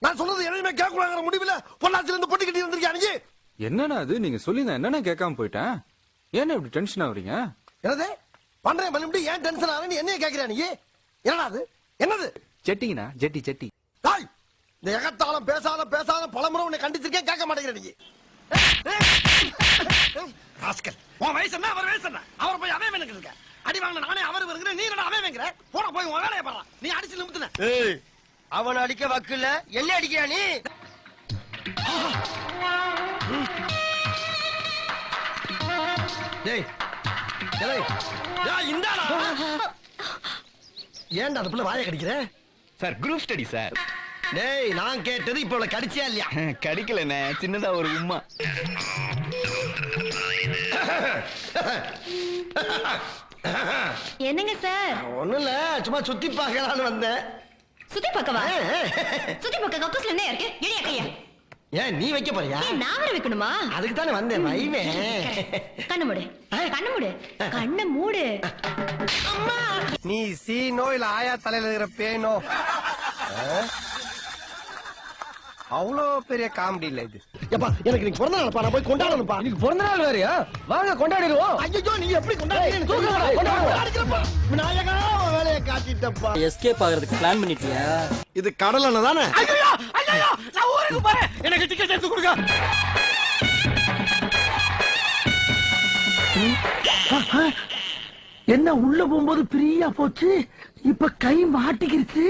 நான் சொல்றது எதையுமே கேட்கக்கூடாங்கிற முடிவுல பொள்ளாச்சில இருந்து பொட்டி கட்டி வந்திருக்கியா நீ? என்னன்னா அது நீங்க சொல்லி நான் என்னன்னா கேட்காம போயிட்டேன். ஏன்னா இப்படி டென்ஷன் ஆகுறீங்க? என்னது பண்றேன் பண்ணி ஏன் டென்ஷன் ஆகுறேன்னு என்னைய கேட்கிறா நீ? என்னடா அது? என்னது ஜெட்டிங்கண்ணா, ஜெட்டி ஜெட்டி. டேய், இந்த எகத்தாலும் பேசாத பலமுறை உன்னை கண்டிச்சிருக்கேன், கேட்க மாட்டேங்கிற நீ. ராஸ்கல், உன் வயசு என்ன அவர் வயசு என்ன? அவர் போய் அவன் எனக்கு இருக்க அடி வாங்க நானே அவர் வருகிறேன், நீ என்ன அவன் வைக்கிற? போட போய் உன் வேலையை பாரு. நீ அடிச்சு நிமித்துன. ஏய், அவன் அடிக்க வக்கில்ல, என்ன அடிக்கியா நீ? டேய் டேய் டேய் இந்தாடா. ஏன்டா அந்த புள்ள வாயை கடிக்கிற? Sir group study sir. டேய் நான் கேட்டது இப்ப அவளை கடிச்சியா இல்லையா? கடிக்கலண்ணே, சின்னதா ஒரு உம்மா. என்னங்க சார்? ஒண்ணும் இல்ல, சும்மா சுத்தி பார்க்கலான்னு வந்தேன். சுத்தி பக்கவா? சுத்தி பக்க கக்கூஸ்ல என்ன இருக்கு? எளிய கையா. ஏன் நீ வைக்க போறியா? நான் வர வைக்கணுமா? அதுக்கு தானே வந்தேன், வைவே. கண்ணு மூடு, கண்ணு மூடு, கண்ணு மூடு. நீ சீனோ இல்ல ஆயா தலையில இருக்கிற பேனோ? அவ்வளோ பெரிய காமெடி இல்ல இது. எப்பா எனக்கு நீ பிறந்த நாள்ப்பா, நான் போய் கொண்டாடணும்ப்பா. இன்னைக்கு பிறந்த நாள் வேறயா? வாங்க கொண்டாடிடுவோம். ஐயோ நீ எப்படி கொண்டாடுறீங்க? விநாயகா உன் வேலையை காட்டிட்டப்பா. எஸ்கேப் ஆகிறதுக்கு பிளான் பண்ணிட்டியா? இது கடல் அண்ணன் தானே? ஐயோ ஐயோ, நான் ஊருக்கு போறேன், எனக்கு டிக்கெட் எடுத்து கொடுங்க. என்ன உள்ள போகும்போது ஃப்ரீயா போச்சு, இப்ப கை மாட்டிக்கிருச்சு.